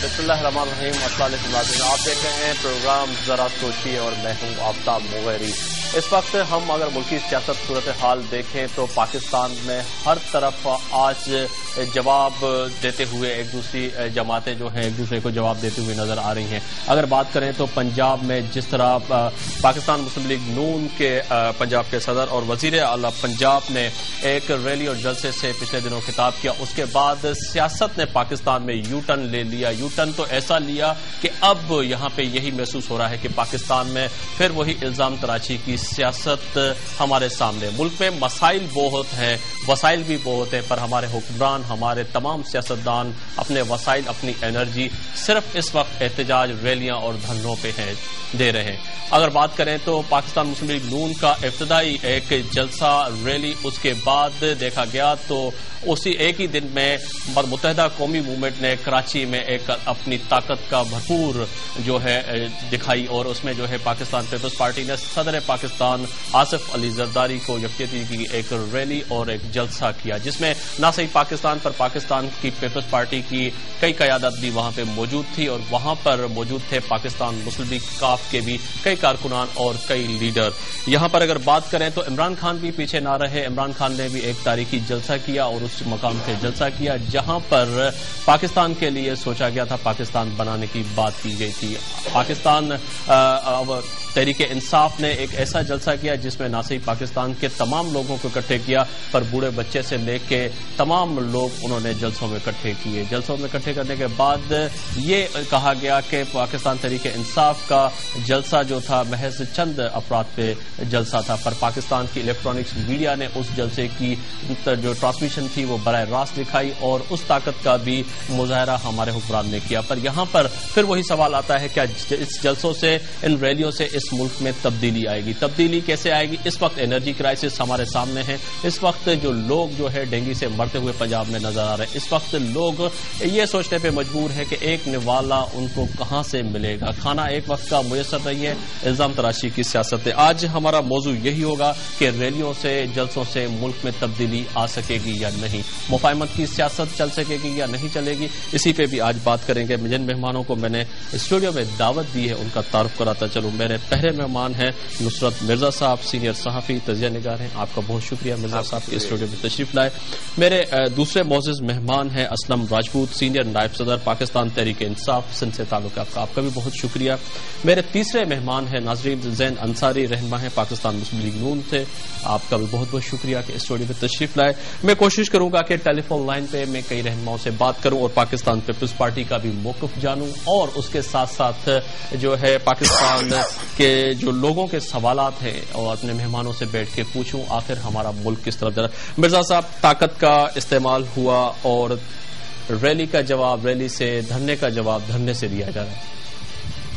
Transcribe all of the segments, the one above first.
بسم اللہ الرحمن الرحیم۔ السلام علیکم ناظرین، آپ دیکھ رہے ہیں پروگرام ذرا سوچیے اور میں ہوں آفتاب مغیری۔ اس وقت ہم اگر ملکی سیاست صورتحال دیکھیں تو پاکستان میں ہر طرف آج جواب دیتے ہوئے ایک دوسری جماعتیں جو ہیں ایک دوسرے کو جواب دیتے ہوئے نظر آ رہی ہیں۔ اگر بات کریں تو پنجاب میں جس طرح پاکستان مسلم لیگ نون کے پنجاب کے صدر اور وزیر اعلیٰ پنجاب نے ایک ریلی اور جلسے سے پچھلے دنوں خطاب کیا، اس کے بعد سیاست نے پاکستان میں یو ٹرن لے لیا۔ یو ٹرن تو ایسا لیا کہ اب یہاں پہ یہی محسوس ہو رہا ہے کہ پاکستان میں پھر وہی الزام تراشی کی سیاست ہمارے سامنے۔ ملک میں مسائل بہت ہیں، وسائل بھی بہت ہیں، پر ہمارے حکمران، ہمارے تمام سیاستدان اپنے وسائل، اپنی انرجی صرف اس وقت احتجاج، ریلیاں اور دھرنوں پہ دے رہے ہیں۔ اگر بات کریں تو پاکستان مسلم لیگ نون کا ابتدائی ایک جلسہ ریلی، اس کے بعد دیکھا گیا تو اسی ایک ہی دن میں متحدہ قومی موومنٹ نے کراچی میں ایک اپنی طاقت کا بھرپور جو ہے دکھائی، اور اس میں جو ہے پاکستان پیپلز پارٹی نے صدر پاکستان آصف علی زرداری کو یکجہتی کی ایک ریلی اور ایک جلسہ کیا، جس میں نہ صرف پاکستان پر پاکستان کی پیپلز پارٹی کی کئی قیادت بھی وہاں پہ موجود تھی، اور وہاں پر موجود تھے پاکستان مسلم لیگ کاف کے بھی کئی کارکنان اور کئی لیڈر۔ یہاں پر اگر بات کریں تو عمران خان بھی پیچھے نہ رہے۔ عمران خان نے بھی ایک تاریخی جلسہ کیا اور اس مقام سے جلسہ کیا جہاں پر پاکستان کے لیے سوچا گیا تھا، پاکستان بنانے کی بات کی گئی تھی۔ پاکستان تحریک انصاف نے ایک ایسا جلسہ کیا جس میں نہ صرف پاکستان کے تمام لوگوں کو اکٹھے کیا، پر بوڑھے بچے سے لے کے تمام لوگ انہوں نے جلسوں میں اکٹھے کیے۔ جلسوں میں اکٹھے کرنے کے بعد یہ کہا گیا کہ پاکستان تحریک انصاف کا جلسہ جو تھا محض چند افراد پہ جلسہ تھا، پر پاکستان کی الیکٹرانکس میڈیا نے اس جلسے کی جو ٹرانسمیشن تھی وہ براہ راست دکھائی، اور اس طاقت کا بھی مظاہرہ ہمارے حکمران نے کیا۔ پر یہاں پر پھر وہی سوال آتا ہے کیا اس جلسوں سے، ان ریلیوں سے اس ملک میں تبدیلی آئے گی؟ تبدیلی کیسے آئے گی؟ اس وقت انرجی کرائسس ہمارے سامنے ہے، اس وقت جو لوگ جو ہے ڈینگی سے مرتے ہوئے پنجاب میں نظر آ رہے ہیں، اس وقت لوگ یہ سوچنے پہ مجبور ہے کہ ایک نوالا ان کو کہاں سے ملے گا، کھانا ایک وقت کا میسر نہیں ہے، الزام تراشی کی سیاست ہے۔ آج ہمارا موضوع یہی ہوگا کہ ریلیوں سے، جلسوں سے ملک میں تبدیلی آ سکے گی یا نہیں، مفاہمت کی سیاست چل سکے گی یا نہیں چلے گی، اسی پہ بھی آج بات کریں گے۔ جن مہمانوں کو میں نے اسٹوڈیو میں دعوت دی ہے ان کا تعارف کراتا چلوں۔ میرے پہلے مہمان ہیں نصرت مرزا صاحب، سینئر صحافی، تجزیہ نگار ہیں، آپ کا بہت شکریہ مرزا صاحب کے اسٹوڈیو میں تشریف لائے۔ میرے دوسرے معزز مہمان ہیں اسلم راجپوت، سینئر نائب صدر پاکستان تحریک انصاف، سندھ سے تعلق ہے، آپ کا بھی بہت شکریہ۔ میرے تیسرے مہمان ہیں ناظرین زین انصاری، رہنما ہیں پاکستان مسلم لیگ نون سے، آپ کا بھی بہت بہت شکریہ کہ اسٹوڈیو میں تشریف لائے۔ میں کوشش کروں گا کہ ٹیلی فون لائن پہ میں کئی رہنماؤں سے بات کروں اور پاکستان پیپلز پارٹی کا بھی موقف جانوں، اور اس کے ساتھ ساتھ جو ہے پاکستان کے جو لوگوں کے سوالات ہیں اور اپنے مہمانوں سے بیٹھ کے پوچھوں آخر ہمارا ملک کس طرف جا رہا ہے۔ مرزا صاحب، طاقت کا استعمال ہوا اور ریلی کا جواب ریلی سے، دھرنے کا جواب دھرنے سے دیا جا رہا ہے۔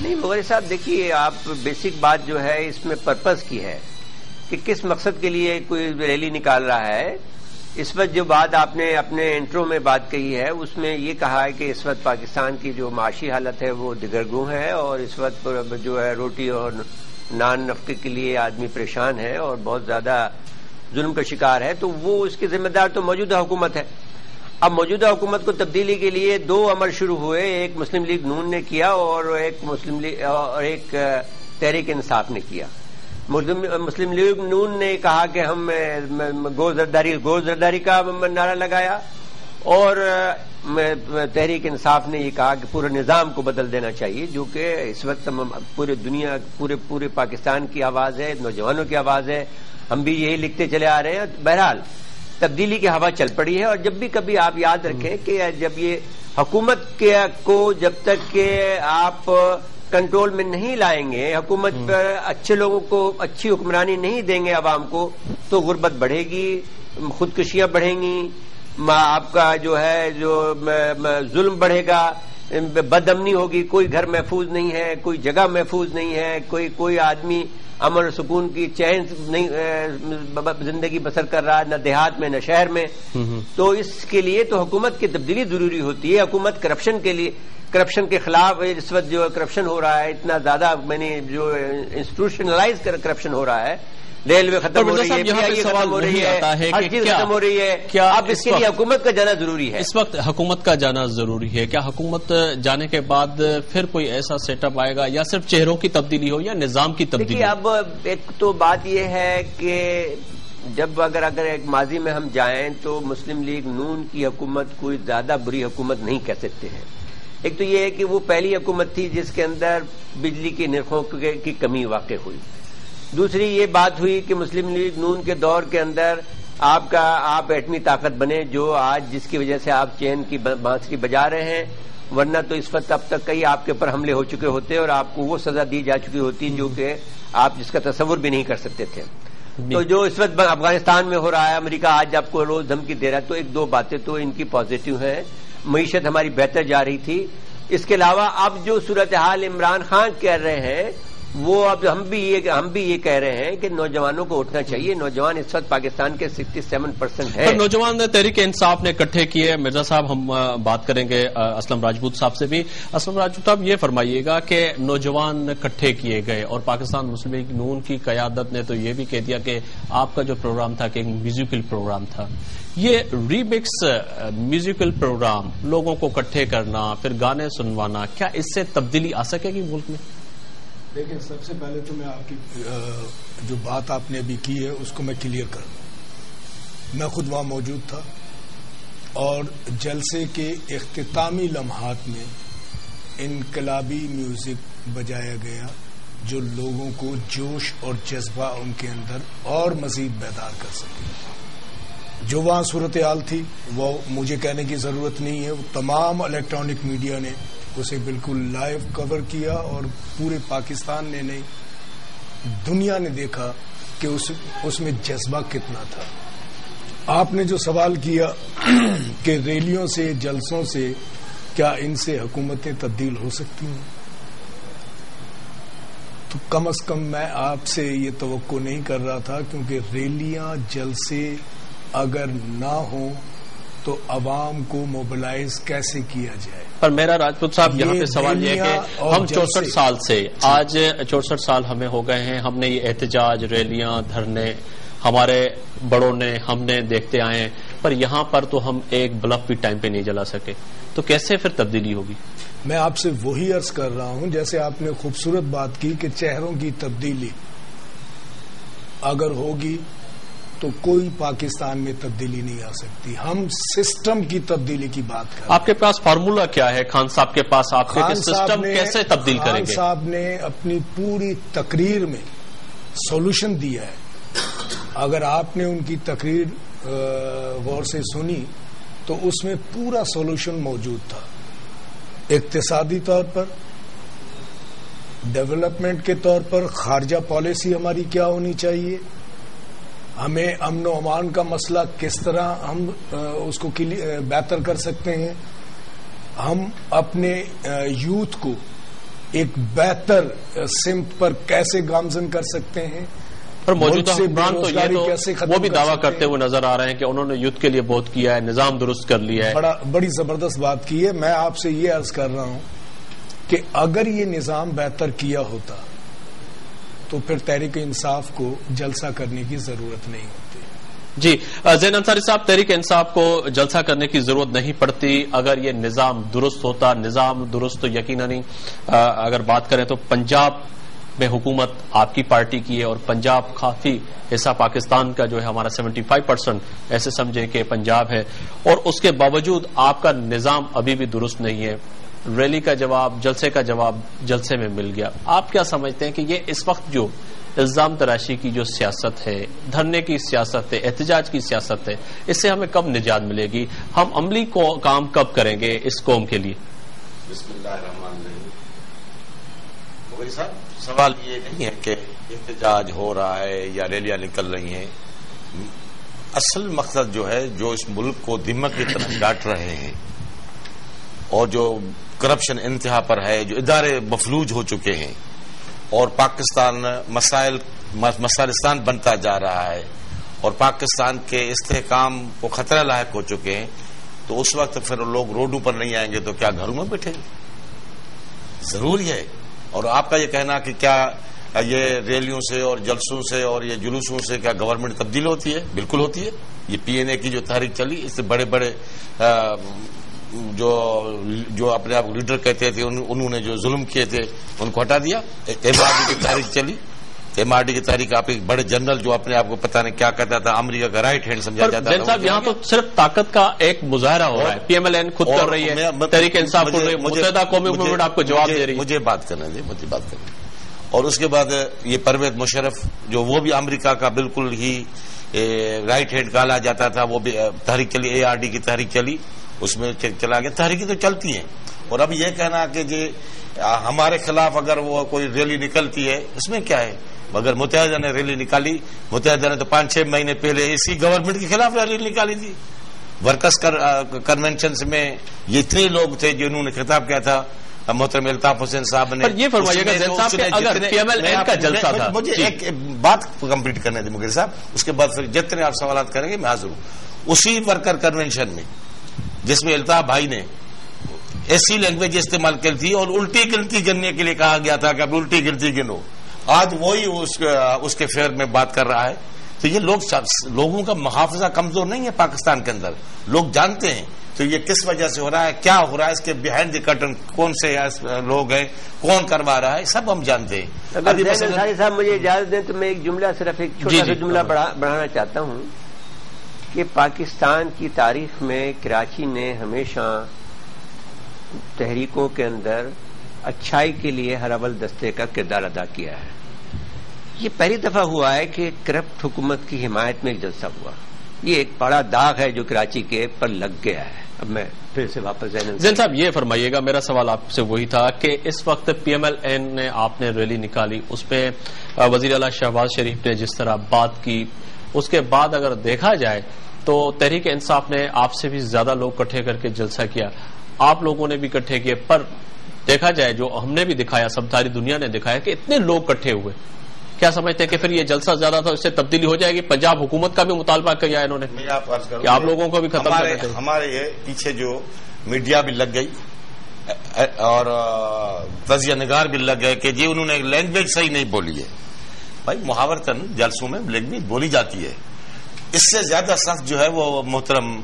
نہیں مغیری صاحب، دیکھیے آپ بیسک بات جو ہے اس میں پرپز کی ہے کہ کس مقصد کے لیے کوئی ریلی نکال رہا ہے۔ اس وقت جو بات آپ نے اپنے انٹرو میں بات کہی ہے اس میں یہ کہا ہے کہ اس وقت پاکستان کی جو معاشی حالت ہے وہ دگرگوں ہے، اور اس وقت جو ہے روٹی اور نان نفقے کے لیے آدمی پریشان ہے اور بہت زیادہ ظلم کا شکار ہے، تو وہ اس کی ذمہ دار تو موجودہ حکومت ہے۔ اب موجودہ حکومت کو تبدیلی کے لیے دو عمل شروع ہوئے، ایک مسلم لیگ نون نے کیا اور ایک تحریک انصاف نے کیا۔ مسلم لیگ نون نے کہا کہ ہم گوزرداری کا نعرہ لگایا، اور تحریک انصاف نے یہ کہا کہ پورے نظام کو بدل دینا چاہیے، جو کہ اس وقت پورے دنیا پورے پاکستان کی آواز ہے، نوجوانوں کی آواز ہے، ہم بھی یہی لکھتے چلے آ رہے ہیں۔ بہرحال تبدیلی کی ہوا چل پڑی ہے، اور جب بھی کبھی آپ یاد رکھیں کہ جب یہ حکومت کو جب تک کہ آپ کنٹرول میں نہیں لائیں گے، حکومت پر اچھے لوگوں کو اچھی حکمرانی نہیں دیں گے عوام کو، تو غربت بڑھے گی، خودکشیاں بڑھیں گی، آپ کا جو ہے جو ظلم بڑھے گا، بد امنی ہوگی، کوئی گھر محفوظ نہیں ہے، کوئی جگہ محفوظ نہیں ہے، کوئی آدمی امن و سکون کی چین نہیں زندگی بسر کر رہا ہے، نہ دیہات میں نہ شہر میں۔ تو اس کے لیے تو حکومت کی تبدیلی ضروری ہوتی ہے۔ حکومت کرپشن کے خلاف، اس وقت جو کرپشن ہو رہا ہے اتنا زیادہ، میں نے جو انسٹیٹیوشنلائز کرپشن ہو رہا ہے، ریلوے ختم ہو رہی ہے, PIA ختم ہو رہی ہے, ہر چیز ختم ہو رہی ہے. اب اس کے لیے حکومت کا جانا ضروری ہے. اس وقت حکومت کا جانا ضروری ہے. کیا حکومت جانے کے بعد پھر کوئی ایسا سیٹ اپ آئے گا, یا صرف چہروں کی تبدیلی ہو یا نظام کی تبدیلی؟ اب ایک تو بات یہ ہے کہ جب اگر ایک ماضی میں ہم جائیں تو مسلم لیگ نون کی حکومت کوئی زیادہ بری حکومت نہیں کہہ سکتے ہیں. ایک تو یہ ہے کہ وہ پہلی حکومت تھی جس کے اندر بجلی کے نرخوں کی کمی واقع ہوئی. دوسری یہ بات ہوئی کہ مسلم لیگ نون کے دور کے اندر آپ ایٹمی طاقت بنے, جو آج جس کی وجہ سے آپ چین کی بانسری بجا رہے ہیں, ورنہ تو اس وقت اب تک کئی آپ کے اوپر حملے ہو چکے ہوتے اور آپ کو وہ سزا دی جا چکی ہوتی جو کہ آپ جس کا تصور بھی نہیں کر سکتے تھے. تو جو اس وقت افغانستان میں ہو رہا ہے, امریکہ آج آپ کو روز دھمکی دے رہا ہے, تو ایک دو باتیں تو ان کی پازیٹو ہیں. معیشت ہماری بہتر جا رہی تھی. اس کے علاوہ اب جو صورتحال عمران خان کہہ رہے ہیں وہ اب ہم بھی یہ کہہ رہے ہیں کہ نوجوانوں کو اٹھنا چاہیے. نوجوان اس وقت پاکستان کے 67% ہے. نوجوان تحریک انصاف نے اکٹھے کیے. مرزا صاحب, ہم بات کریں گے اسلم راجپوت صاحب سے بھی. اسلم راجپوت صاحب, یہ فرمائیے گا کہ نوجوان اکٹھے کیے گئے اور پاکستان مسلم لیگ نون کی قیادت نے تو یہ بھی کہہ دیا کہ آپ کا جو پروگرام تھا کہ ایک میوزیکل پروگرام تھا. یہ ریمکس میوزیکل پروگرام, لوگوں کو اکٹھے کرنا, پھر گانے سنوانا, کیا اس سے تبدیلی آ سکے گی ملک میں؟ دیکھیں, سب سے پہلے تو میں آپ کی جو بات آپ نے ابھی کی ہے اس کو میں کلیئر کر دوں. میں خود وہاں موجود تھا اور جلسے کے اختتامی لمحات میں انقلابی میوزک بجایا گیا جو لوگوں کو جوش اور جذبہ ان کے اندر اور مزید بیدار کر سکے. جو وہاں صورتحال تھی وہ مجھے کہنے کی ضرورت نہیں ہے, وہ تمام الیکٹرانک میڈیا نے اسے بالکل لائیو کور کیا اور پورے پاکستان نے نہیں, دنیا نے دیکھا کہ اس میں جذبہ کتنا تھا. آپ نے جو سوال کیا کہ ریلیوں سے, جلسوں سے کیا ان سے حکومتیں تبدیل ہو سکتی ہیں, تو کم از کم میں آپ سے یہ توقع نہیں کر رہا تھا, کیونکہ ریلیاں, جلسے اگر نہ ہوں تو عوام کو موبلائز کیسے کیا جائے. پر میرا راجپوت صاحب یہاں پہ سوال یہ ہے کہ ہم 64 سال سے, آج 64 سال ہمیں ہو گئے ہیں, ہم نے یہ احتجاج, ریلیاں, دھرنے ہمارے بڑوں نے, ہم نے دیکھتے آئے ہیں, پر یہاں پر تو ہم ایک بلب بھی ٹائم پہ نہیں جلا سکے. تو کیسے پھر تبدیلی ہوگی؟ میں آپ سے وہی عرض کر رہا ہوں جیسے آپ نے خوبصورت بات کی کہ چہروں کی تبدیلی اگر ہوگی تو کوئی پاکستان میں تبدیلی نہیں آ سکتی. ہم سسٹم کی تبدیلی کی بات کر رہے ہیں. آپ کے پاس فارمولا کیا ہے خان صاحب کے پاس, آپ کے سسٹم کیسے تبدیل کریں گے؟ خان صاحب نے اپنی پوری تقریر میں سولوشن دیا ہے. اگر آپ نے ان کی تقریر غور سے سنی تو اس میں پورا سولوشن موجود تھا. اقتصادی طور پر, ڈیولپمنٹ کے طور پر, خارجہ پالیسی ہماری کیا ہونی چاہیے, ہمیں امن و امان کا مسئلہ کس طرح ہم اس کو بہتر کر سکتے ہیں, ہم اپنے یوتھ کو ایک بہتر سمت پر کیسے گامزن کر سکتے ہیں. پر موجودہ حکمران تو یہ تو وہ بھی دعویٰ کرتے ہوئے نظر آ رہے ہیں کہ انہوں نے یوتھ کے لیے بہت کیا ہے, نظام درست کر لیا ہے. بڑی زبردست بات کی ہے. میں آپ سے یہ عرض کر رہا ہوں کہ اگر یہ نظام بہتر کیا ہوتا تو پھر تحریک انصاف کو جلسہ کرنے کی ضرورت نہیں ہوتی. جی زین انصاری صاحب, تحریک انصاف کو جلسہ کرنے کی ضرورت نہیں پڑتی اگر یہ نظام درست ہوتا. نظام درست تو یقیناً اگر بات کریں تو پنجاب میں حکومت آپ کی پارٹی کی ہے اور پنجاب کافی حصہ پاکستان کا جو ہے ہمارا 75% ایسے سمجھیں کہ پنجاب ہے, اور اس کے باوجود آپ کا نظام ابھی بھی درست نہیں ہے. ریلی کا جواب, جلسے کا جواب جلسے میں مل گیا. آپ کیا سمجھتے ہیں کہ یہ اس وقت جو الزام تراشی کی جو سیاست ہے, دھرنے کی سیاست ہے, احتجاج کی سیاست ہے, اس سے ہمیں کب نجات ملے گی؟ ہم عملی کام کب کریں گے اس قوم کے لیے؟ بسم اللہ الرحمن الرحیم. مغری صاحب, سوال یہ نہیں ہے کہ احتجاج ہو رہا ہے یا ریلیاں نکل رہی ہیں. اصل مقصد جو ہے, جو اس ملک کو دمک کی طرح ڈانٹ رہے ہیں اور جو کرپشن انتہا پر ہے, جو ادارے مفلوج ہو چکے ہیں اور پاکستان مسائلستان بنتا جا رہا ہے اور پاکستان کے استحکام کو خطرہ لاحق ہو چکے ہیں, تو اس وقت پھر لوگ روڈوں پر نہیں آئیں گے تو کیا گھروں میں بیٹھیں گے؟ ضروری ہے. اور آپ کا یہ کہنا کہ کیا یہ ریلیوں سے اور جلسوں سے اور یہ جلوسوں سے کیا گورنمنٹ تبدیل ہوتی ہے؟ بالکل ہوتی ہے. یہ پی این اے کی جو تحریک چلی، اس سے بڑے بڑے جو اپنے آپ لیڈر کہتے تھے انہوں نے جو ظلم کیے تھے ان کو ہٹا دیا. ایم آر ڈی کی تحریک چلی، ایم آر ڈی کی تحریک آپ ایک بڑے جنرل جو اپنے آپ کو پتہ نہیں کیا کہتا تھا، امریکہ کا رائٹ ہینڈ سمجھا جاتا تھا. صاحب یہاں تو صرف طاقت کا ایک مظاہرہ ہو رہا ہے، پی ایم ایل این خود کر رہی ہے، تحریک انصاف کر رہی ہے، متحدہ قومی موومنٹ آپ کو جواب دے رہی ہے. مجھے بات کرنے دیں. اور اس کے بعد یہ پرویز مشرف جو وہ بھی امریکہ کا بالکل ہی رائٹ ہینڈ کہا جاتا تھا، وہ بھی تحریک چلی، اے آر ڈی کی تحریک چلی، اس میں چلا گیا. تحریکیں تو چلتی ہیں. اور اب یہ کہنا کہ جی ہمارے خلاف اگر وہ کوئی ریلی نکلتی ہے، اس میں کیا ہے؟ مگر متحدہ نے ریلی نکالی. متحدہ نے تو 5-6 مہینے پہلے اسی گورنمنٹ کے خلاف ریلی نکالی تھی. ورکرز کنونشنز میں یہ اتنے لوگ تھے جنہوں نے خطاب کیا تھا. محترم الطاف حسین صاحب نے یہ فرمائیے گا زین صاحب کہ اگر پی ایم ایل این کا جلسہ تھا، مجھے ایک بات کمپلیٹ کرنے دیں مغیر صاحب، اس کے بعد پھر جتنے آپ سوالات کریں گے میں حاضر ہوں. اسی ورکر کنونشن میں جس میں الطاف بھائی نے ایسی لینگویج استعمال کی تھی اور الٹی گنتی گننے کے لیے کہا گیا تھا کہ اب الٹی گنتی گنو، آج وہی اس کے فیئر میں بات کر رہا ہے. تو یہ لوگوں کا محافظہ کمزور نہیں ہے پاکستان کے اندر، لوگ جانتے ہیں. تو یہ کس وجہ سے ہو رہا ہے، کیا ہو رہا ہے، اس کے بیہائنڈ دی کرٹن کون سے لوگ ہیں، کون کروا رہا ہے، سب ہم جانتے ہیں. اگر صاحب مجھے اجازت دیں تو میں ایک جملہ، صرف ایک چھوٹا سا جملہ بڑھانا چاہتا ہوں کہ پاکستان کی تاریخ میں کراچی نے ہمیشہ تحریکوں کے اندر اچھائی کے لیے ہر اول دستے کا کردار ادا کیا ہے. یہ پہلی دفعہ ہوا ہے کہ کرپٹ حکومت کی حمایت میں ایک جلسہ ہوا. یہ ایک بڑا داغ ہے جو کراچی کے پر لگ گیا ہے. اب میں پھر سے واپس زین صاحب یہ فرمائیے گا، میرا سوال آپ سے وہی تھا کہ اس وقت پی ایم ایل این نے آپ نے ریلی نکالی، اس پہ وزیر اعلیٰ شہباز شریف نے جس طرح بات کی، اس کے بعد اگر دیکھا جائے تو تحریک انصاف نے آپ سے بھی زیادہ لوگ اکٹھے کر کے جلسہ کیا، آپ لوگوں نے بھی اکٹھے کیے، پر دیکھا جائے جو ہم نے بھی دکھایا، سب ساری دنیا نے دکھایا کہ اتنے لوگ اکٹھے ہوئے. کیا سمجھتے ہیں کہ پھر یہ جلسہ زیادہ تھا، اس سے تبدیلی ہو جائے گی؟ پنجاب حکومت کا بھی مطالبہ کیا انہوں نے کہ آپ لوگوں کو بھی ختم کرنا چاہیے. ہمارے یہ پیچھے جو میڈیا بھی لگ گئی اور تجزیہ نگار بھی لگ گئے کہ جی انہوں نے لینگویج صحیح نہیں بولی ہے. بھائی محاورتاً جلسوں میں لینگویج بولی جاتی ہے. اس سے زیادہ سخت جو ہے وہ محترم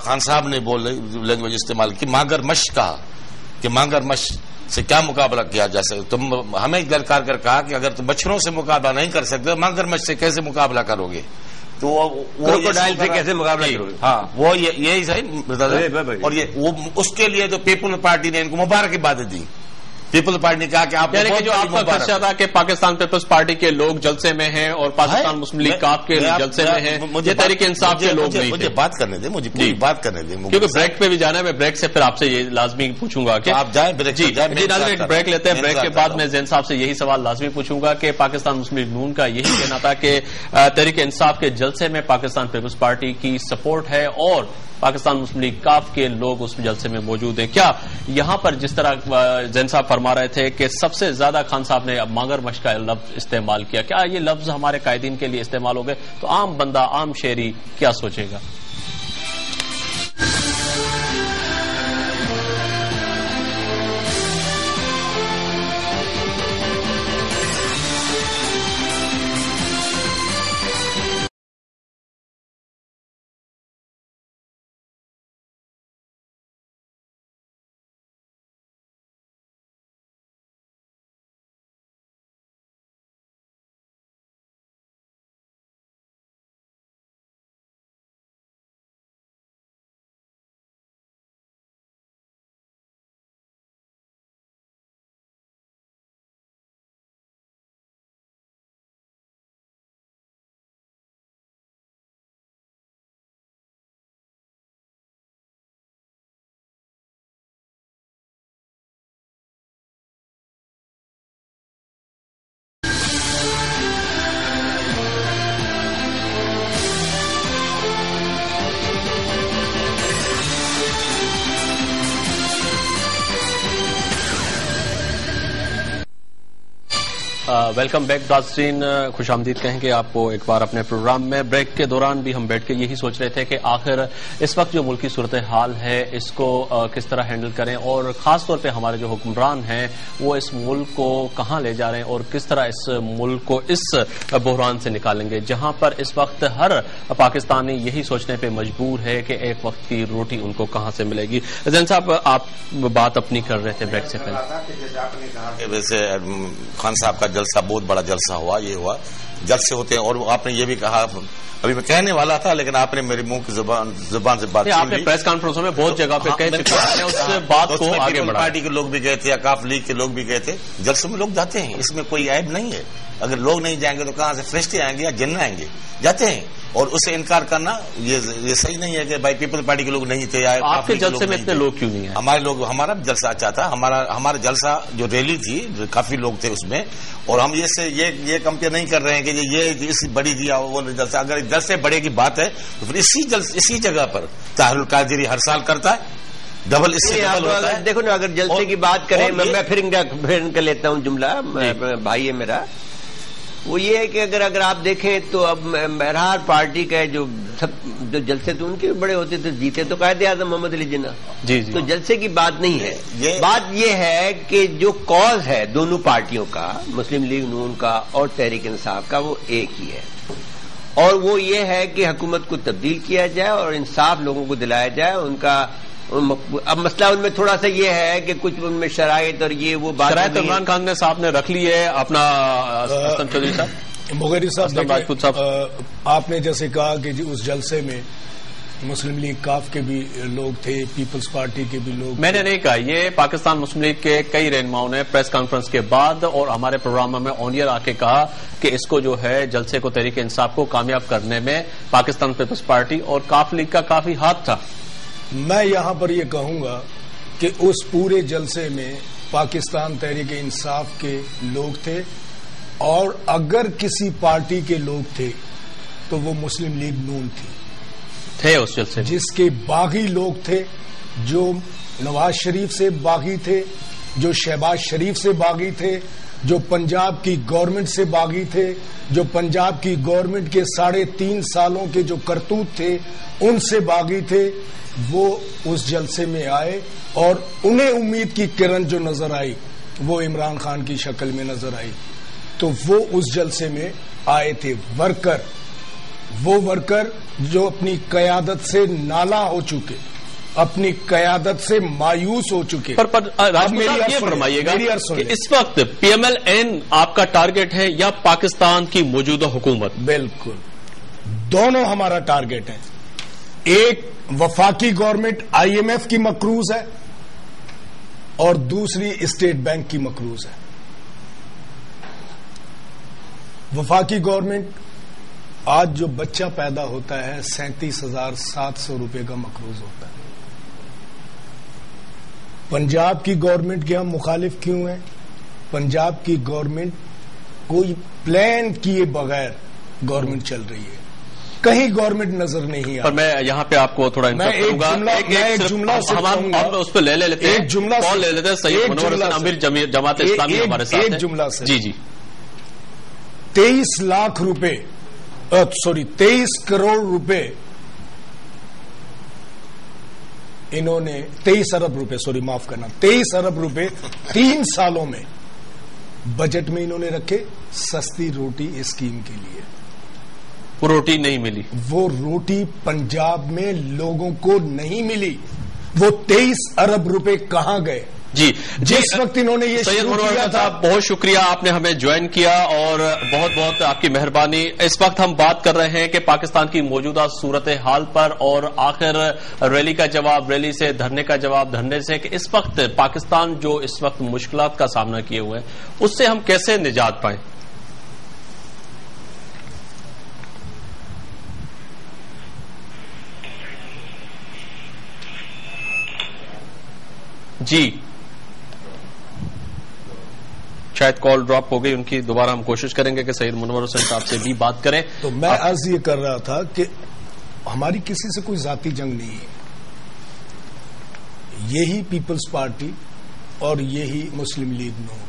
خان صاحب نے لینگویج استعمال کی. مانگر مش کہا کہ مانگر مش سے کیا مقابلہ کیا جا سکتا. تم ہمیں درکار کر کہا کہ اگر تم مچھروں سے مقابلہ نہیں کر سکتے مانگر مچھ سے کیسے مقابلہ کرو گے؟ تو کروکوڈائل سے کیسے مقابلہ کرو گے؟ ہاں وہ یہی صحیح. اور یہ اس کے لیے تو پیپل پارٹی نے ان کو مبارکباد دی. پیپل پارٹی نے کہا کہ آپ یعنی کہ جو آپ کا خدشہ تھا کہ پاکستان پیپلز پارٹی کے لوگ جلسے میں ہیں اور پاکستان مسلم لیگ کاف کے جلسے میں ہیں، یہ تحریک انصاف کے لوگ نہیں. مجھے بات کرنے دیں، مجھے پوری بات کرنے دیں کیونکہ بریک پہ بھی جانا ہے. میں بریک سے پھر آپ سے یہ لازمی پوچھوں گا کہ آپ جائیں بریک. جی ناظرین بریک لیتے ہیں. بریک کے بعد میں زین صاحب سے یہی سوال لازمی پوچھوں گا کہ پاکستان مسلم لیگ نون کا یہی کہنا تھا کہ تحریک انصاف کے جلسے میں پاکستان پیپلز پارٹی کی سپورٹ ہے اور پاکستان مسلم لیگ کاف کے لوگ اس جلسے میں موجود ہیں. کیا یہاں پر جس طرح زین صاحب فرما رہے تھے کہ سب سے زیادہ خان صاحب نے مانگر مش کا لفظ استعمال کیا، کیا یہ لفظ ہمارے قائدین کے لیے استعمال ہو گئے تو عام بندہ، عام شہری کیا سوچے گا؟ ویلکم بیک ناظرین، خوش آمدید کہیں گے آپ کو ایک بار اپنے پروگرام میں۔ بریک کے دوران بھی ہم بیٹھ کے یہی سوچ رہے تھے کہ آخر اس وقت جو ملکی صورتحال ہے اس کو کس طرح ہینڈل کریں، اور خاص طور پہ ہمارے جو حکمران ہیں وہ اس ملک کو کہاں لے جا رہے ہیں اور کس طرح اس ملک کو اس بحران سے نکالیں گے، جہاں پر اس وقت ہر پاکستانی یہی سوچنے پہ مجبور ہے کہ ایک وقت کی روٹی ان کو کہاں سے ملے گی۔ زین صاحب، آپ بات اپنی کر رہے تھے بریک سے پہلے۔ ویسے خان صاحب کا جلسہ بہت بڑا جلسہ ہوا، یہ ہوا جلسے ہوتے ہیں، اور آپ نے یہ بھی کہا، ابھی میں کہنے والا تھا لیکن آپ نے میرے منہ کی زبان سے بات آپ نے پریس کانفرنسوں میں بہت جگہ پہ کہہ چکے ہیں، اس بات کو آگے بڑھایا۔ پارٹی کے لوگ بھی گئے تھے، اکاف لیگ کے لوگ بھی گئے تھے، جلسوں میں لوگ جاتے ہیں، اس میں کوئی عیب نہیں ہے۔ اگر لوگ نہیں جائیں گے تو کہاں سے فرشتے آئیں گے یا جن آئیں گے؟ جاتے ہیں، اور اسے انکار کرنا یہ صحیح نہیں ہے کہ بھائی پیپل پارٹی کے لوگ نہیں تھے۔ آپ کے جلسے میں اتنے لوگ کیوں نہیں ہیں؟ ہمارا جلسہ اچھا تھا، ہمارا جلسہ جو ریلی تھی کافی لوگ تھے اس میں، اور ہم یہ کمپیئر نہیں کر رہے ہیں کہ یہ اس بڑی دیا وہ جلسہ۔ اگر جلسے بڑے کی بات ہے تو پھر اسی جگہ پر طاہر القادری ہر سال کرتا ہے، ڈبل اس سے ڈبل ہوتا ہے۔ دیکھو نا، اگر جلسے کی بات کریں، میں پھر ان کا لیتا ہوں جملہ، بھائی ہے میرا، وہ یہ ہے کہ اگر آپ دیکھیں تو اب بہرحال پارٹی کا جو جلسے تو ان کے بڑے ہوتے تھے، جیتے تو قائد اعظم محمد علی جناح، تو جلسے کی بات نہیں ہے۔ بات یہ ہے کہ جو کاز ہے دونوں پارٹیوں کا، مسلم لیگ نون کا اور تحریک انصاف کا، وہ ایک ہی ہے، اور وہ یہ ہے کہ حکومت کو تبدیل کیا جائے اور انصاف لوگوں کو دلایا جائے۔ ان کا اب مسئلہ ان میں تھوڑا سا یہ ہے کہ کچھ ان میں شرائط اور یہ وہ بات، شرائط عمران خان صاحب نے رکھ لی ہے اپنا۔ اسلم چودھری صاحب، مغیری صاحب، راجپوت صاحب، آپ نے جیسے کہا کہ اس جلسے میں مسلم لیگ کاف کے بھی لوگ تھے، پیپلز پارٹی کے بھی لوگ۔ میں نے نہیں کہا، یہ پاکستان مسلم لیگ کے کئی رہنماؤں نے پریس کانفرنس کے بعد اور ہمارے پروگرام میں آن ایئر آ کے کہا کہ اس کو جو ہے جلسے کو، تحریک انصاف کو کامیاب کرنے میں پاکستان پیپلز پارٹی اور کاف لیگ کا کافی ہاتھ تھا۔ میں یہاں پر یہ کہوں گا کہ اس پورے جلسے میں پاکستان تحریک انصاف کے لوگ تھے، اور اگر کسی پارٹی کے لوگ تھے تو وہ مسلم لیگ نون تھے اس جلسے، جس کے باغی لوگ تھے، جو نواز شریف سے باغی تھے، جو شہباز شریف سے باغی تھے، جو پنجاب کی گورنمنٹ سے باغی تھے، جو پنجاب کی گورنمنٹ کے 3.5 سالوں کے جو کرتوت تھے ان سے باغی تھے، وہ اس جلسے میں آئے، اور انہیں امید کی کرن جو نظر آئی وہ عمران خان کی شکل میں نظر آئی، تو وہ اس جلسے میں آئے تھے وہ ورکر جو اپنی قیادت سے نالاں ہو چکے، اپنی قیادت سے مایوس ہو چکے۔ پر یہ فرمائیے گا کہ اس وقت پی ایم ایل این آپ کا ٹارگٹ ہے یا پاکستان کی موجودہ حکومت؟ بالکل، دونوں ہمارا ٹارگٹ ہے۔ ایک وفاقی گورنمنٹ آئی ایم ایف کی مقروض ہے، اور دوسری اسٹیٹ بینک کی مقروض ہے۔ وفاقی گورنمنٹ آج جو بچہ پیدا ہوتا ہے 37,700 روپے کا مقروض ہوتا ہے۔ پنجاب کی گورنمنٹ کے ہم مخالف کیوں ہیں؟ پنجاب کی گورنمنٹ کوئی پلان کیے بغیر گورنمنٹ چل رہی ہے، کہیں گورنمنٹ نظر نہیں آ۔ پر میں یہاں پہ آپ کو تھوڑا ایک جملہ اس پہ لے لیتے ہیں، ایک جملہ لے لیتے ہیں۔ سید منور حسین امیر جماعت اسلامی ہمارے ساتھ، ایک جملہ سے جی 23 لاکھ روپے 23 کروڑ روپے انہوں نے 23 ارب روپے معاف کرنا 23 ارب روپے 3 سالوں میں بجٹ میں انہوں نے رکھے سستی روٹی اسکیم کے لیے۔ وہ روٹی نہیں ملی، وہ روٹی پنجاب میں لوگوں کو نہیں ملی۔ وہ 23 ارب روپے کہاں گئے؟ جی جس وقت انہوں نے یہ سید منور حسین صاحب، بہت شکریہ، آپ نے ہمیں جوائن کیا اور بہت بہت آپ کی مہربانی۔ اس وقت ہم بات کر رہے ہیں کہ پاکستان کی موجودہ صورتحال پر، اور آخر ریلی کا جواب ریلی سے، دھرنے کا جواب دھرنے سے، کہ اس وقت پاکستان جو اس وقت مشکلات کا سامنا کیے ہوئے ہیں اس سے ہم کیسے نجات پائیں۔ جی شاید کال ڈراپ ہو گئی ان کی، دوبارہ ہم کوشش کریں گے کہ سید منور حسین صاحب سے بھی بات کریں۔ تو میں عرض یہ کر رہا تھا کہ ہماری کسی سے کوئی ذاتی جنگ نہیں ہے، یہی پیپلز پارٹی اور یہی مسلم لیگ نون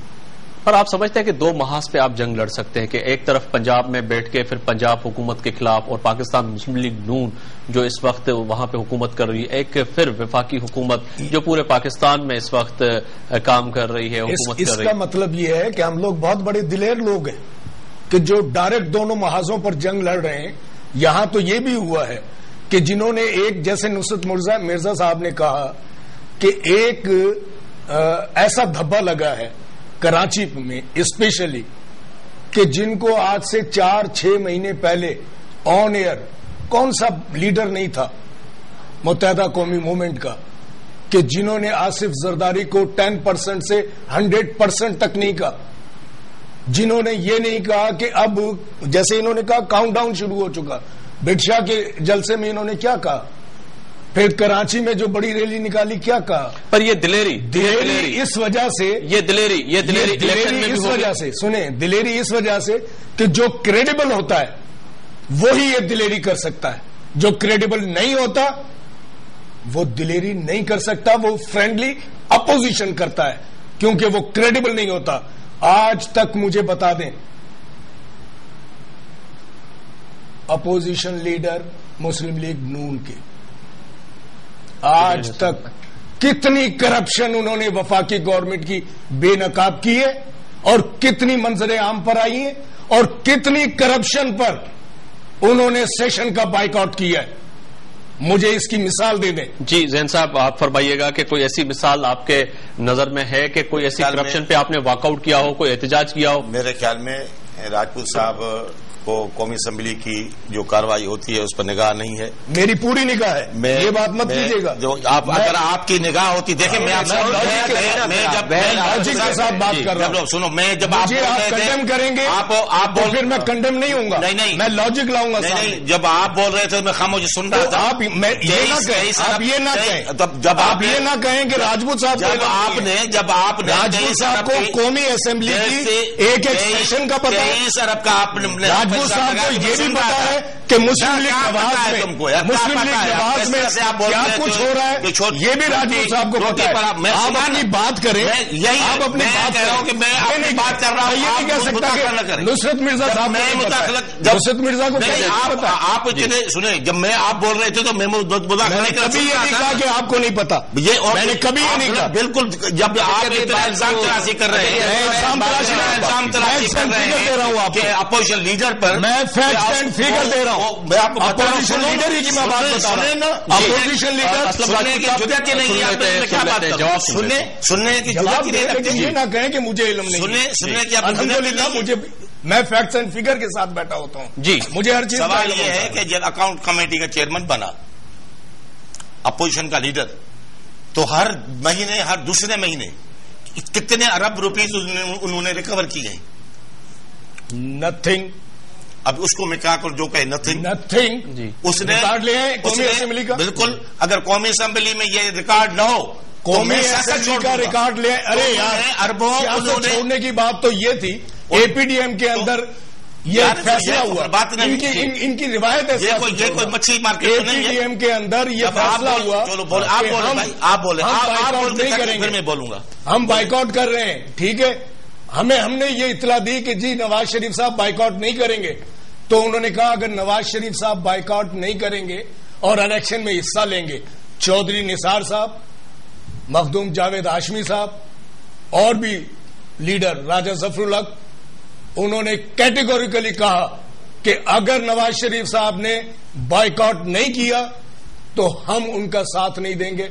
اور آپ سمجھتے ہیں کہ دو محاذ پہ آپ جنگ لڑ سکتے ہیں کہ ایک طرف پنجاب میں بیٹھ کے پھر پنجاب حکومت کے خلاف اور پاکستان مسلم لیگ نون جو اس وقت وہاں پہ حکومت کر رہی ہے، ایک پھر وفاقی حکومت جو پورے پاکستان میں اس وقت کام کر رہی ہے، حکومت کر رہی ہے؟ اس کا مطلب یہ ہے کہ ہم لوگ بہت بڑے دلیر لوگ ہیں کہ جو ڈائریکٹ دونوں محاذوں پر جنگ لڑ رہے ہیں. یہاں تو یہ بھی ہوا ہے کہ جنہوں نے ایک، جیسے نصرت مرزا صاحب نے کہا کہ ایک ایسا دھبا لگا ہے کراچی میں اسپیشلی کہ جن کو آج سے 4-6 مہینے پہلے آن ایئر کون سا لیڈر نہیں تھا متحدہ قومی موومنٹ کا کہ جنہوں نے آصف زرداری کو 10% سے 100% تک نہیں کہا، جنہوں نے یہ نہیں کہا کہ اب جیسے انہوں نے کہا کاؤنٹ ڈاؤن شروع ہو چکا. بٹشاہ کے جلسے میں انہوں نے کیا کہا، پھر کراچی میں جو بڑی ریلی نکالی کیا کہا. پر یہ دلیری اس وجہ سے، یہ دلیری اس وجہ سے، سنیں، دلیری اس وجہ سے کہ جو کریڈیبل ہوتا ہے وہی یہ دلیری کر سکتا ہے، جو کریڈیبل نہیں ہوتا وہ دلیری نہیں کر سکتا، وہ فرینڈلی اپوزیشن کرتا ہے کیونکہ وہ کریڈیبل نہیں ہوتا. آج تک مجھے بتا دیں اپوزیشن لیڈر مسلم لیگ نون کے آج تک کتنی کرپشن انہوں نے وفاقی گورنمنٹ کی بے نقاب کی ہے اور کتنی منظر عام پر آئی ہیں اور کتنی کرپشن پر انہوں نے سیشن کا بائیکاٹ کیا ہے. مجھے اس کی مثال دے دیں. جی زین صاحب آپ فرمائیے گا کہ کوئی ایسی مثال آپ کے نظر میں ہے کہ کوئی ایسی کرپشن پہ آپ نے واک آؤٹ کیا ہو، کوئی احتجاج کیا ہو؟ میرے خیال میں راجپوت صاحب کو قومی اسمبلی کی جو کارروائی ہوتی ہے اس پر نگاہ نہیں ہے. میری پوری نگاہ ہے، یہ بات مت کیجیے گا. اگر آپ کی نگاہ ہوتی، دیکھیں میں آپ لاجک کے ساتھ بات کر رہا ہوں. سنو، میں جب آپ کنڈیم کریں گے آپ پھر میں کنڈیم نہیں ہوں گا. نہیں، میں لاجک لاؤں گا. نہیں، جب آپ بول رہے تھے میں خاموشی سن رہا تھا. آپ یہ نہ کہیں، آپ یہ نہ کہیں، جب آپ یہ نہ کہیں کہ راجپوت صاحب جب آپ نے راجپوت صاحب کو قومی اسمبلی کی ایک سیشن کا پتا ہے، 23 ارب کا آپ راجپوت صاحب کو یہ بھی پتا ہے کہ مسلم لیگ نواز میں کیا کچھ ہو رہا ہے، یہ بھی راجپوت صاحب کو پتا ہے. آپ اپنی بات کریں، آپ اپنی بات کریں. میں اپنی بات کر رہا ہوں، یہ نہیں کہہ سکتا کہ نصرت مرزا صاحب نصرت مرزا کو آپ سنیں. جب میں آپ بول رہے تھے تو میں کبھی یہ نہیں کہا کہ آپ کو نہیں پتا، میں نے کبھی یہ نہیں کہا. بالکل، جب آپ الزام تلاشی کر رہے ہیں، الزام تلاشی کر رہے ہیں کہ اپوزیشن لیڈر پر میں فیکٹس اینڈ فگر دے رہا ہوں. میں آپ کو اپوزیشن لیڈر ہی کی میں بات بتا رہا ہوں. اپوزیشن لیڈر سننے کی جرات کی نہیں ہے. کیا بات کر رہا ہوں؟ سننے کی جرات کی نہیں. یہ نہ کہیں کہ مجھے علم نہیں. سننے کی الحمدللہ مجھے، میں فیکٹس اینڈ فگر کے ساتھ بیٹھا ہوتا ہوں. جی، مجھے ہر چیز. سوال یہ ہے کہ جب اکاؤنٹ کمیٹی کا چیئرمین بنا اپوزیشن کا لیڈر تو ہر مہینے، ہر دوسرے مہینے کتنے ارب روپیز انہوں نے ریکور کیے ہیں؟ نتھنگ. اب اس کو میں کیا کروں جو کہ نتھنگ اس نے ریکارڈ لے ہیں قومی اسمبلی کا. بالکل، اگر قومی اسمبلی میں یہ ریکارڈ نہ ہو، قومی اسمبلی کا ریکارڈ لے. ارے یار، اربوں چھوڑنے کی بات تو یہ تھی اے پی ڈی ایم کے اندر یہ فیصلہ ہوا. بات نہیں، ان کی روایت ہے. یہ کوئی مچھلی مارکیٹ اے پی ڈی ایم کے اندر یہ فیصلہ ہوا. آپ بولیں نہیں کریں گے، میں بولوں گا. ہم بائیکاٹ کر رہے ہیں، ٹھیک ہے. ہم نے یہ اطلاع دی کہ جی نواز شریف صاحب بائیکاٹ نہیں کریں گے. تو انہوں نے کہا اگر نواز شریف صاحب بائیکاٹ نہیں کریں گے اور الیکشن میں حصہ لیں گے، چودھری نثار صاحب، مخدوم جاوید ہاشمی صاحب اور بھی لیڈر راجہ ظفر الحق، انہوں نے کیٹیگوریکلی کہا کہ اگر نواز شریف صاحب نے بائیکاٹ نہیں کیا تو ہم ان کا ساتھ نہیں دیں گے.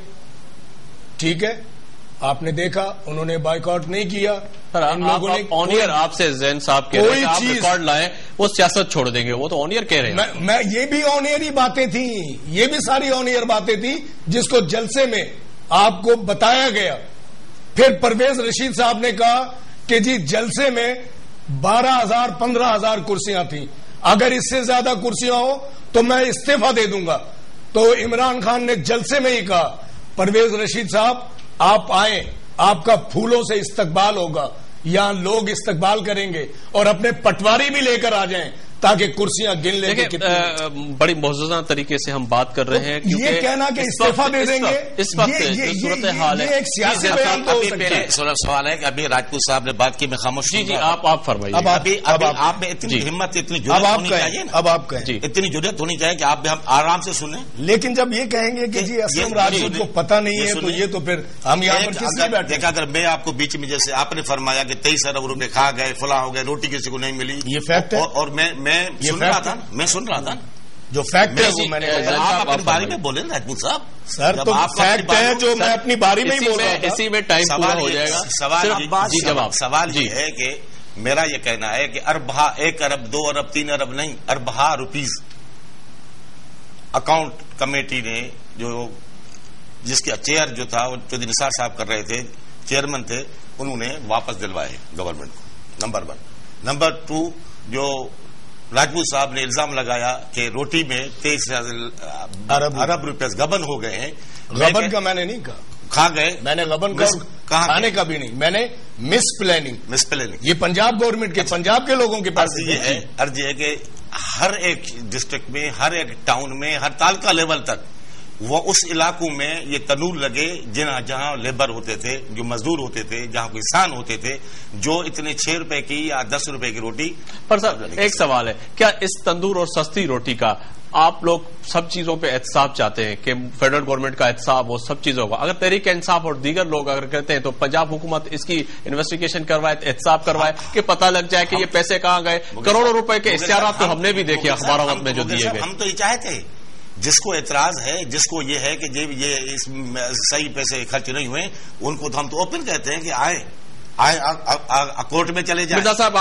ٹھیک ہے، آپ نے دیکھا انہوں نے بائیکاٹ نہیں کیا. آپ سے زین صاحب کہہ رہے ہیں آپ ریکارڈ لائیں، وہ سیاست چھوڑ دیں گے، وہ تو آن ایئر کہہ رہے ہیں. میں یہ بھی آن ایئر ہی باتیں تھیں، یہ بھی ساری آن ایئر باتیں تھیں جس کو جلسے میں آپ کو بتایا گیا. پھر پرویز رشید صاحب نے کہا کہ جی جلسے میں 12,000 15,000 کرسیاں تھیں، اگر اس سے زیادہ کرسیاں ہو تو میں استعفی دے دوں گا. تو عمران خان نے جلسے میں ہی کہا پرویز رشید صاحب آپ آئیں، آپ کا پھولوں سے استقبال ہوگا، یہاں لوگ استقبال کریں گے اور اپنے پٹواری بھی لے کر آ جائیں تاکہ کرسیاں گن لیں گے. بڑی معززانہ طریقے سے ہم بات کر رہے ہیں. یہ کہنا کہ استعفا دے دیں گے اس وقت صورتحال ہے, ایک سیاسی بیان تو ہو سکتا ہے. سوال ہے کہ ابھی راجپوت صاحب نے بات کی, میں خاموش. جی آپ فرمائیے. اب آپ میں اتنی ہمت, اتنی جرأت ہونی چاہیے نا. اب آپ کہیں, اتنی جرأت ہونی چاہیے کہ آپ بھی ہم آرام سے سنیں. لیکن جب یہ کہیں گے کہ جی اسلم راجپوت کو پتہ نہیں ہے تو یہ تو پھر ہم یہاں پر کس لیے بیٹھے. دیکھا اگر میں آپ کو بیچ میں جیسے آپ نے فرمایا کہ 23 ارب روپے کھا گئے, فلاں ہو گئے, روٹی کسی کو نہیں ملی, یہ فیکٹ ہے. اور میں سن رہا تھا جو فیکٹ ہے وہ میں نے آپ اپنی باری میں بولیں راجپوت صاحب. سر تو فیکٹ ہے جو میں اپنی باری میں ہی بول رہا ہوں. اسی میں ٹائم پورا ہو جائے گا. سوال یہ ہے کہ میرا یہ کہنا ہے کہ اربہ 1 ارب 2 ارب 3 ارب نہیں, اربہ روپیز اکاؤنٹ کمیٹی نے جو جس کے چیئر جو تھا وہ چودھری نثار صاحب کر رہے تھے, چیئرمین تھے, انہوں نے واپس دلوائے گورنمنٹ کو. نمبر 1. نمبر 2, جو راجپوت صاحب نے الزام لگایا کہ روٹی میں 23 ارب روپے غبن ہو گئے ہیں. غبن کا میں نے نہیں کہا, کھا گئے. میں نے غبن کا کھانے کا بھی نہیں, میں نے مس پلاننگ. یہ پنجاب گورنمنٹ کے, پنجاب کے لوگوں کے پاس عرض یہ ہے کہ ہر ایک ڈسٹرکٹ میں, ہر ایک ٹاؤن میں, ہر تعلقہ لیول تک وہ اس علاقوں میں یہ تنور لگے جہاں لیبر ہوتے تھے, جو مزدور ہوتے تھے, جہاں کوئی کسان ہوتے تھے, جو اتنے 6 روپے کی یا 10 روپے کی روٹی. پر سر ایک سوال ہے, کیا اس تندور اور سستی روٹی کا آپ لوگ سب چیزوں پہ احتساب چاہتے ہیں کہ فیڈرل گورنمنٹ کا احتساب ہو سب چیزوں کا؟ اگر تحریک انصاف اور دیگر لوگ اگر کہتے ہیں تو پنجاب حکومت اس کی انویسٹیگیشن کروائے, احتساب کروائے کہ پتہ لگ جائے کہ یہ پیسے کہاں گئے. کروڑوں روپے کے اشتہارات تو ہم نے بھی دیکھے اخبارات میں جو دیے گئے. ہم تو یہ چاہتے ہیں جس کو اعتراض ہے, جس کو یہ ہے کہ یہ صحیح پیسے خرچ نہیں ہوئے, ان کو ہم تو اوپن کہتے ہیں کہ آئے کورٹ میں چلے جائیں. مرزا صاحب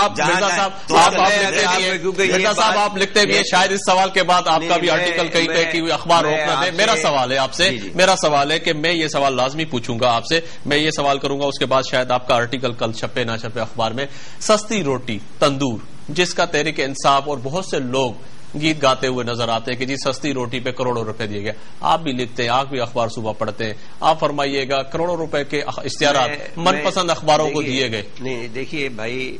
آپ لکھتے بھی ہیں, شاید اس سوال کے بعد آپ کا بھی آرٹیکل کہیں پہ کہ اخبار روکنا دے. میرا سوال ہے آپ سے, میرا سوال ہے کہ میں یہ سوال لازمی پوچھوں گا آپ سے, میں یہ سوال کروں گا, اس کے بعد شاید آپ کا آرٹیکل کل چھپے نہ چھپے اخبار میں. سستی روٹی تندور جس کا تحریک انصاف اور بہت سے لوگ گیت گاتے ہوئے نظر آتے ہیں کہ جی سستی روٹی پہ کروڑوں روپے دیے گئے. آپ بھی لکھتے ہیں, آپ بھی اخبار صبح پڑھتے ہیں, آپ فرمائیے گا کروڑوں روپے کے اشتہارات من پسند اخباروں کو دیے گئے. نہیں دیکھیے بھائی,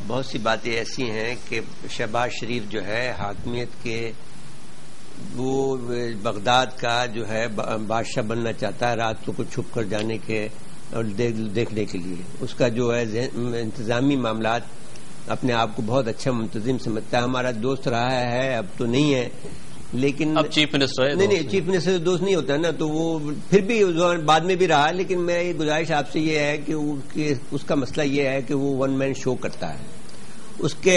بہت سی باتیں ایسی ہیں کہ شہباز شریف جو ہے حاکمیت کے, وہ بغداد کا جو ہے بادشاہ بننا چاہتا ہے رات کو چھپ کر جانے کے اور دیکھنے کے لیے. اس کا جو ہے انتظامی معاملات اپنے آپ کو بہت اچھا منتظم سمجھتا ہے. ہمارا دوست رہا ہے, اب تو نہیں ہے, لیکن اب چیف منسٹر ہے. نہیں, چیف منسٹر دوست نہیں ہوتا نا, تو وہ پھر بھی بعد میں بھی رہا. لیکن میں یہ گزارش آپ سے یہ ہے کہ اس کا مسئلہ یہ ہے کہ وہ 1 مین شو کرتا ہے,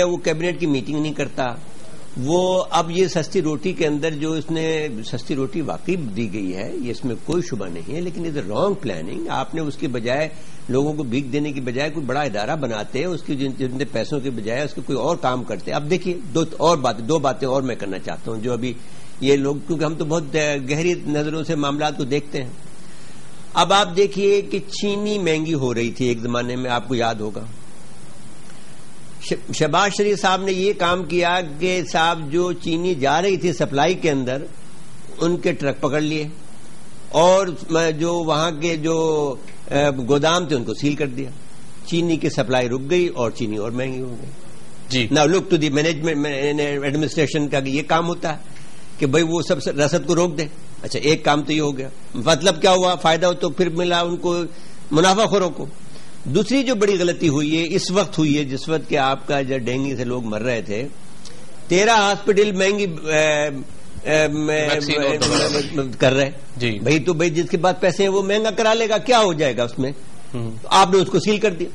وہ کیبنٹ کی میٹنگ نہیں کرتا. وہ اب یہ سستی روٹی کے اندر جو اس نے سستی روٹی واقعی دی گئی ہے, یہ اس میں کوئی شبہ نہیں ہے, لیکن از اے رانگ پلاننگ. آپ نے اس کے بجائے لوگوں کو بھیک دینے کی بجائے کوئی بڑا ادارہ بناتے, اس کی جتنے پیسوں کے بجائے اس کے کوئی اور کام کرتے. اب دیکھیے دو باتیں اور میں کرنا چاہتا ہوں جو ابھی یہ لوگ, کیونکہ ہم تو بہت گہری نظروں سے معاملات کو دیکھتے ہیں. اب آپ دیکھیے کہ چینی مہنگی ہو رہی تھی ایک زمانے میں, آپ کو یاد ہوگا. شہباز شریف صاحب نے یہ کام کیا کہ صاحب جو چینی جا رہی تھی سپلائی کے اندر, ان کے ٹرک پکڑ لیے اور جو وہاں کے جو گودام تھے ان کو سیل کر دیا. چینی کی سپلائی رک گئی اور چینی اور مہنگی ہو گئی. جی now look to the management administration کا یہ کام ہوتا ہے کہ بھائی وہ سب رسد کو روک دے. اچھا ایک کام تو یہ ہو گیا, مطلب کیا ہوا, فائدہ تو پھر ملا ان کو, منافع خوروں کو. دوسری جو بڑی غلطی ہوئی ہے اس وقت ہوئی ہے جس وقت کہ آپ کا جو ڈینگی سے لوگ مر رہے تھے, 13 ہاسپٹل مہنگی کر رہے. جی بھائی تو بھائی جس کے پاس پیسے ہیں وہ مہنگا کرا لے گا, کیا ہو جائے گا اس میں. آپ نے اس کو سیل کر دیا.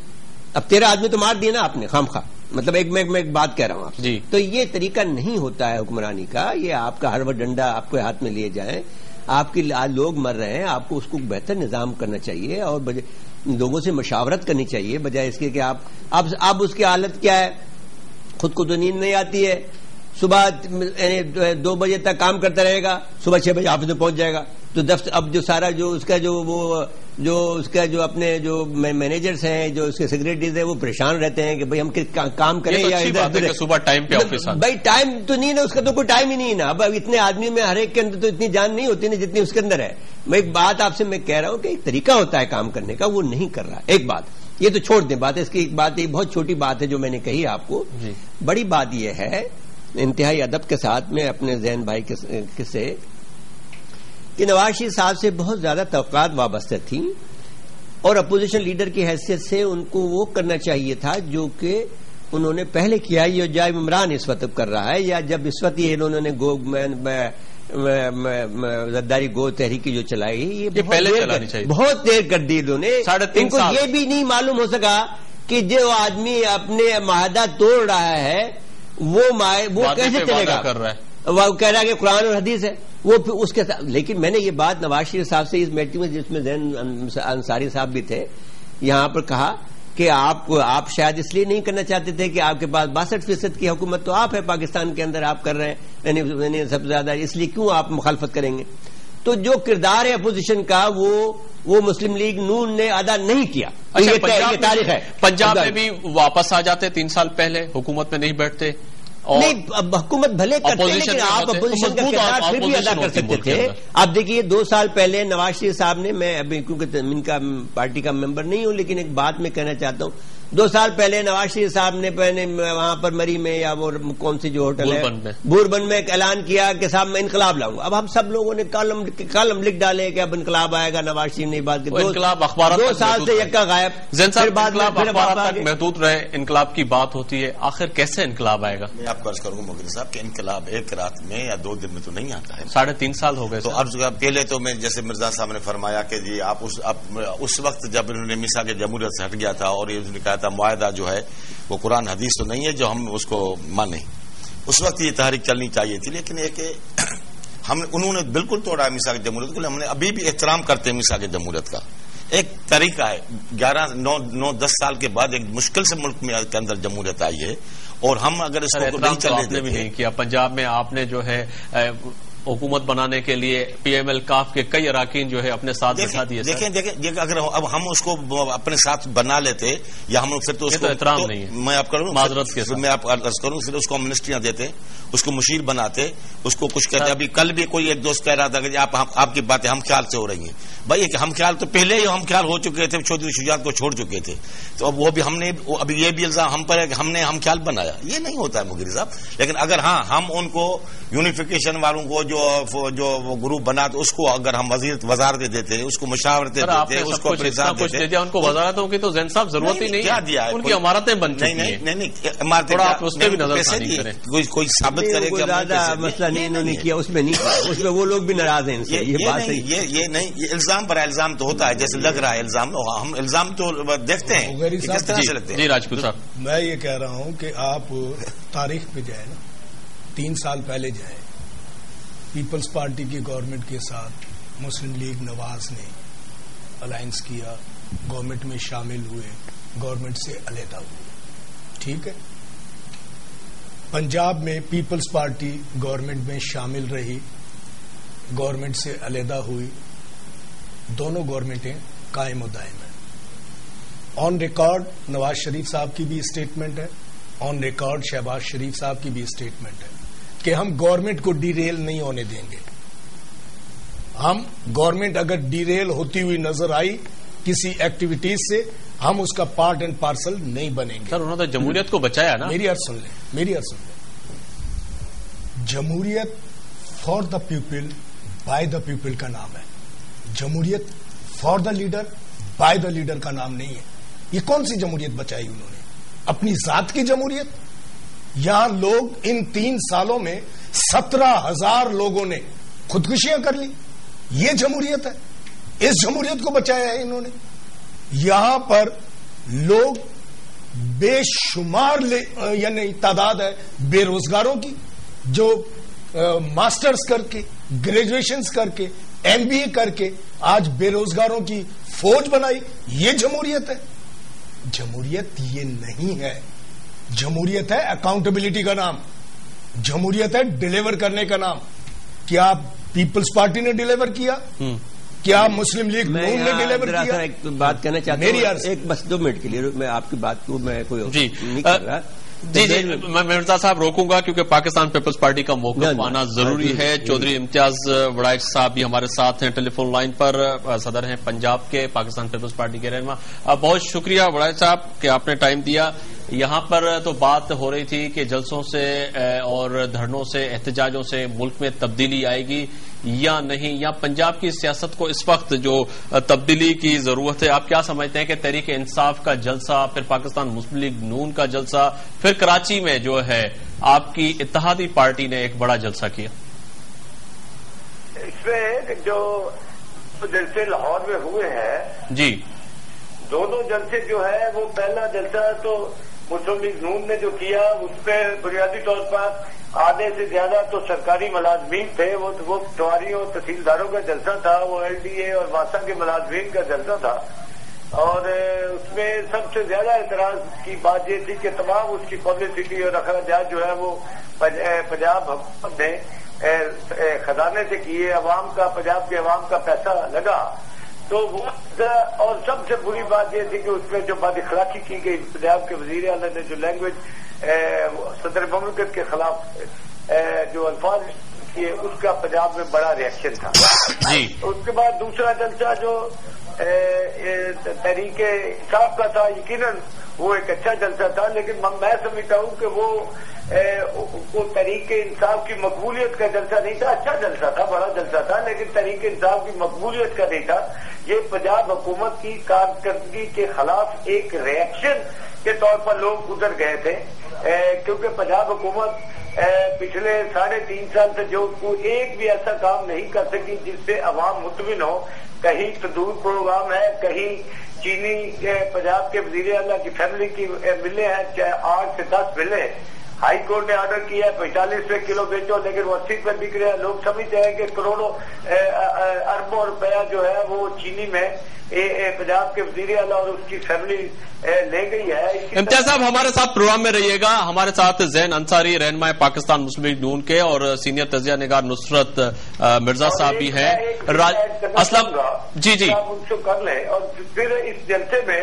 اب 13 آدمی تو مار دیے نا آپ نے خام خواہ. مطلب میں ایک بات کہہ رہا ہوں آپ سے. تو یہ طریقہ نہیں ہوتا ہے حکمرانی کا. یہ آپ کا ہر وقت ڈنڈا آپ کے ہاتھ میں لیے جائیں. آپ کے لوگ مر رہے ہیں, آپ کو اس کو بہتر نظام کرنا چاہیے اور لوگوں سے مشاورت کرنی چاہیے, بجائے اس کے کہ آپ اس کی حالت کیا ہے, خود کو تو نیند نہیں آتی ہے, صبح 2 بجے تک کام کرتا رہے گا, صبح 6 بجے آفس میں پہنچ جائے گا. تو دفتر اب جو سارا جو اس کا اس کا جو اپنے جو مینیجرز ہیں, جو اس کے سیکریٹریز ہیں, وہ پریشان رہتے ہیں کہ بھائی ہم کام کریں یا ادھر صبح ٹائم پہ آفس آنا. بھائی ٹائم تو نہیں نا, اس کا تو کوئی ٹائم ہی نہیں نا. اب اتنے آدمی میں ہر ایک کے اندر تو اتنی جان نہیں ہوتی نا جتنی اس کے اندر ہے. میں ایک بات آپ سے میں کہہ رہا ہوں کہ ایک طریقہ ہوتا ہے کام کرنے کا, وہ نہیں کر رہا. ایک بات یہ تو چھوڑ دیں بات، اس کی ایک بات، یہ بہت چھوٹی بات ہے جو میں نے کہی آپ کو. بڑی بات یہ ہے انتہائی ادب کے ساتھ میں اپنے زین بھائی سے کہ نواز شریف صاحب سے بہت زیادہ توقعات وابستہ تھیں اور اپوزیشن لیڈر کی حیثیت سے ان کو وہ کرنا چاہیے تھا جو کہ انہوں نے پہلے کیا، یہ جائے عمران اس وقت کر رہا ہے، یا جب اس وقت یہ انہوں نے زرداری گو تحریکی جو چلائی یہ پہلے چلانی چاہیے، بہت دیر کر دی انہوں نے. ان کو یہ بھی نہیں معلوم ہو سکا کہ جو آدمی اپنے معاہدہ توڑ رہا ہے وہ کیسے چلے گا، وہ کہہ رہا ہے کہ قرآن اور حدیث ہے وہ اس کے ساتھ. لیکن میں نے یہ بات نواز شریف صاحب سے اس میٹنگ میں جس میں زین انصاری صاحب بھی تھے یہاں پر کہا کہ آپ شاید اس لیے نہیں کرنا چاہتے تھے کہ آپ کے پاس 62% کی حکومت تو آپ ہے پاکستان کے اندر، آپ کر رہے ہیں یعنی سب سے زیادہ، اس لیے کیوں آپ مخالفت کریں گے. تو جو کردار ہے اپوزیشن کا وہ مسلم لیگ نون نے ادا نہیں کیا. یہ تاریخ ہے. پنجاب میں بھی واپس آ جاتے 3 سال پہلے، حکومت میں نہیں بیٹھتے. نہیں حکومت بھلے کرتے لیکن آپ اپوزیشن کا کردار پھر بھی ادا کر سکتے تھے. آپ دیکھیے 2 سال پہلے نواز شریف صاحب نے، میں ابھی کیونکہ ان کا پارٹی کا ممبر نہیں ہوں لیکن ایک بات میں کہنا چاہتا ہوں، 2 سال پہلے نواز شریف صاحب نے وہاں پر مری میں یا وہ کون سی جو ہوٹل ہے بوربن میں ایک اعلان کیا کہ صاحب میں انقلاب لاؤں گا. اب ہم سب لوگوں نے کالم لکھ ڈالے کہ اب انقلاب آئے گا، نواز شریف نے بات کی. 2 سال سے یکا غائب. محدود رہے، انقلاب کی بات ہوتی ہے، آخر کیسے انقلاب آئے گا؟ میں آپ کو عرض کروں گا مغل صاحب کہ انقلاب ایک رات میں یا 2 دن میں تو نہیں آتا ہے. 3.5 سال ہو گئے. تو عرض پہلے تو میں جیسے مرزا صاحب نے فرمایا کہ جی آپ اس وقت جب انہوں نے میثاق جمہوریت سے ہٹ گیا تھا اور یہ کہا تھا معاہدہ جو ہے وہ قرآن حدیث تو نہیں ہے جو ہم اس کو مانیں، اس وقت یہ تحریک چلنی چاہیے تھی. لیکن یہ کہ انہوں نے بالکل توڑا میثاق جمہوریت کو. ہم نے ابھی بھی احترام کرتے ہیں میثاق جمہوریت کا. ایک طریقہ ہے 9-10 سال کے بعد ایک مشکل سے ملک میں کے اندر جمہوریت آئی ہے اور ہم اگر اس کو نہیں چلنے دیتے. نہیں کیا پنجاب میں آپ نے جو ہے حکومت بنانے کے لیے پی ایم ایل کاف کے کئی اراکین جو ہے اپنے ساتھ بٹھا دیے. دیکھیں اگر اب ہم اس کو اپنے ساتھ بنا لیتے یا ہم پھر تو اس کو احترام نہیں ہے. میں آپ کروں معذرت کے میں آپ عرض کروں پھر اس کو ہم منسٹریاں دیتے، اس کو مشیر بناتے، اس کو کچھ کہتے. ابھی کل بھی کوئی ایک دوست کہہ رہا تھا کہ آپ کی باتیں ہم خیال سے ہو رہی ہیں. بھائی ہم خیال تو پہلے ہی ہم خیال ہو چکے تھے، چودھری شجاعت کو چھوڑ چکے تھے. تو اب وہ بھی ہم نے ابھی یہ بھی الزام ہم پر ہے کہ ہم نے ہم خیال بنایا. یہ نہیں ہوتا ہے مغیر صاحب. لیکن اگر ہاں ہم ان کو یونیفیکیشن والوں کو جو وہ گروپ بنا تو اس کو اگر ہم وزارتیں دیتے، اس کو مشاورتیں دیتے، اس کو ان کو وزارتوں کی تو زین صاحب ضرورت ہی نہیں. کیا دیا ہے؟ ان کی عمارتیں بن چکی ہیں. نہیں عمارتیں کوئی ثابت کرے کہ مسئلہ نہیں انہوں نے کیا، اس میں نہیں، اس میں وہ لوگ بھی ناراض ہیں. یہ نہیں، یہ الزام پر الزام تو ہوتا ہے جیسے لگ رہا ہے الزام. ہم الزام تو دیکھتے ہیں کس طرح سے لگتے ہیں. جی راجپوت صاحب، میں یہ کہہ رہا ہوں کہ آپ تاریخ پہ جائیں نا، 3 سال پہلے جائیں، پیپلز پارٹی کی گورنمنٹ کے ساتھ مسلم لیگ نواز نے الائنس کیا، گورنمنٹ میں شامل ہوئے، گورنمنٹ سے علیحدہ ہوئے. ٹھیک ہے، پنجاب میں پیپلز پارٹی گورنمنٹ میں شامل رہی، گورنمنٹ سے علیحدہ ہوئی. دونوں گورنمنٹیں قائم و دائم ہیں. آن ریکارڈ نواز شریف صاحب کی بھی اسٹیٹمنٹ ہے، آن ریکارڈ شہباز شریف صاحب کی بھی اسٹیٹمنٹ ہے کہ ہم گورنمنٹ کو ڈی ریل نہیں ہونے دیں گے. ہم گورنمنٹ اگر ڈی ریل ہوتی ہوئی نظر آئی کسی ایکٹیویٹیز سے، ہم اس کا پارٹ اینڈ پارسل نہیں بنیں گے. سر انہوں نے جمہوریت کو بچایا نا. میری عرض سن لیں. جمہوریت for the people by the people کا نام ہے. جمہوریت for the leader by the leader کا نام نہیں ہے. یہ کون سی جمہوریت بچائی انہوں نے؟ اپنی ذات کی جمہوریت. یہاں لوگ ان 3 سالوں میں 17,000 لوگوں نے خودکشیاں کر لی. یہ جمہوریت ہے. اس جمہوریت کو بچایا ہے انہوں نے. یہاں پر لوگ بے شمار یعنی تعداد ہے بے روزگاروں کی جو ماسٹرز کر کے، گریجویشنز کر کے، MBA کر کے آج بے روزگاروں کی فوج بنائی. یہ جمہوریت ہے. جمہوریت یہ نہیں ہے. جمہوریت ہے اکاؤنٹیبلٹی کا نام. جمہوریت ہے ڈیلیور کرنے کا نام. کیا پیپلز پارٹی نے ڈیلیور کیا؟ کیا مسلم لیگ نون نے ڈیلیور کیا؟ ایک بات کہنا چاہتا ہوں، ایک بس 2 منٹ کے لیے. میں آپ کی بات کو میں کوئی نہیں کر رہا. جی جی میں مرزا صاحب روکوں گا کیونکہ پاکستان پیپلز پارٹی کا موقف آنا ضروری ہے. چودھری امتیاز وڑائچ صاحب بھی ہمارے ساتھ ہیں ٹیلی فون لائن پر, صدر ہیں پنجاب کے پاکستان پیپلز پارٹی کے رہنما. بہت شکریہ وڑائچ صاحب کہ آپ نے ٹائم دیا. یہاں پر تو بات ہو رہی تھی کہ جلسوں سے اور دھرنوں سے احتجاجوں سے ملک میں تبدیلی آئے گی یا نہیں, یا پنجاب کی سیاست کو اس وقت جو تبدیلی کی ضرورت ہے. آپ کیا سمجھتے ہیں کہ تحریک انصاف کا جلسہ, پھر پاکستان مسلم لیگ نون کا جلسہ, پھر کراچی میں جو ہے آپ کی اتحادی پارٹی نے ایک بڑا جلسہ کیا؟ اس میں جو جلسے لاہور میں ہوئے ہیں جی, دونوں جلسے جو ہے وہ پہلا جلسہ تو مسلم لیگ نون نے جو کیا اس پہ بنیادی طور پر آدھے سے زیادہ تو سرکاری ملازمین تھے. وہ ٹواری اور تحصیلداروں کا جلسہ تھا, وہ ایل ڈی اے اور واسا کے ملازمین کا جلسہ تھا. اور اس میں سب سے زیادہ اعتراض کی بات یہ تھی کہ تمام اس کی پبلسٹی اور اخراجات جو ہے وہ پنجاب حکومت نے خزانے سے کیے, پنجاب کے عوام کا پیسہ لگا. تو وہ اور سب سے بری بات یہ تھی کہ اس میں جو بد اخلاقی کی گئی پنجاب کے وزیر اعلیٰ نے جو لینگویج صدر مملکت کے خلاف جو الفاظ کیے اس کا پنجاب میں بڑا ریئیکشن تھا. اس کے بعد دوسرا جلسہ جو تحریک انصاف کا تھا, یقیناً وہ ایک اچھا جلسہ تھا, لیکن میں سمجھتا ہوں کہ وہ تحریک انصاف کی مقبولیت کا جلسہ نہیں تھا. اچھا جلسہ تھا, بڑا جلسہ تھا, لیکن تحریک انصاف کی مقبولیت کا نہیں تھا. یہ پنجاب حکومت کی کارکردگی کے خلاف ایک ریئیکشن کے طور پر لوگ گزر گئے تھے, کیونکہ پنجاب حکومت پچھلے 3.5 سال سے جو ایک بھی ایسا کام نہیں کر سکی جس سے عوام مطمئن ہو. کہیں تدور پروگرام ہے, کہیں چینی پنجاب کے وزیر اعلیٰ کی فیملی کی ملیں ہیں 8 سے 10 ملیں. ہائی کورٹ نے آرڈر کیا ہے 45 روپے کلو بیچو, لیکن وہ 80 روپے بک رہے ہیں. لوگ سمجھتے ہیں کہ کروڑوں اربوں روپیہ جو ہے وہ چینی میں پنجاب کے وزیر اعلیٰ اور اس کی فیملی لے گئی ہے. امتیاز صاحب ہمارے ساتھ پروگرام میں رہیے گا. ہمارے ساتھ زین انصاری رہنما پاکستان مسلم لیگ نون کے اور سینئر تجزیہ نگار نصرت مرزا صاحب بھی ہیں. اسلم جی جی آپ ان سے کر لیں. اور پھر اس جلسے میں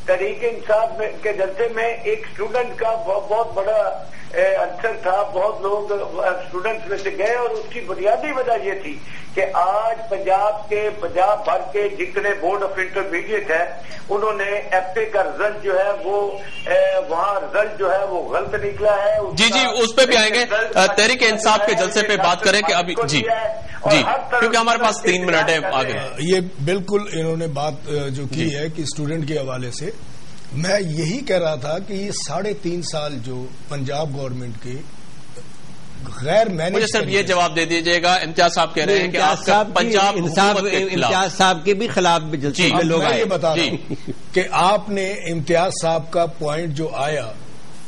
تحریک انصاف کے جلسے میں ایک اسٹوڈنٹ کا بہت بڑا عنصر تھا. بہت لوگ اسٹوڈنٹس میں سے گئے اور اس کی بنیادی وجہ یہ تھی کہ آج پنجاب بھر کے جتنے بورڈ آف انٹرمیڈیٹ ہیں انہوں نے ایف اے کا رزلٹ جو ہے وہ وہاں رزلٹ جو ہے وہ غلط نکلا ہے. جی جی اس پہ بھی آئیں گے. تحریک انصاف کے جلسے پہ بات کریں کہ ابھی جی جی کیونکہ ہمارے پاس 3 منٹ ہے آگے. یہ بالکل انہوں نے بات جو کی ہے کہ اسٹوڈنٹ کے حوالے سے میں یہی کہہ رہا تھا کہ یہ 3.5 سال جو پنجاب گورنمنٹ کے غیر مینج, مجھے صرف یہ جواب دے دیجیے گا. امتیاز صاحب کہہ رہے ہیں کہ آپ کا پنجاب امتیاز صاحب کے بھی خلاف لوگ میں یہ بتا رہا ہوں کہ آپ نے امتیاز صاحب کا پوائنٹ جو آیا,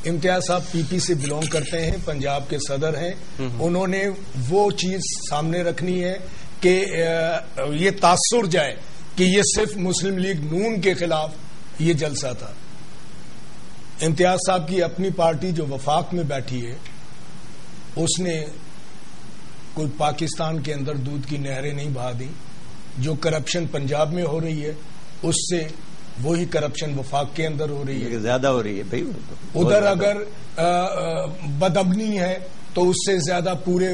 امتیاز صاحب پی پی سے بلونگ کرتے ہیں, پنجاب کے صدر ہیں, انہوں نے وہ چیز سامنے رکھنی ہے کہ یہ تاثر جائے کہ یہ صرف مسلم لیگ نون کے خلاف یہ جلسہ تھا. امتیاز صاحب کی اپنی پارٹی جو وفاق میں بیٹھی ہے اس نے کوئی پاکستان کے اندر دودھ کی نہریں نہیں بہا دی. جو کرپشن پنجاب میں ہو رہی ہے اس سے وہی کرپشن وفاق کے اندر ہو رہی ہے, زیادہ ہو رہی ہے بھائی. ادھر اگر بدامنی ہے تو اس سے زیادہ پورے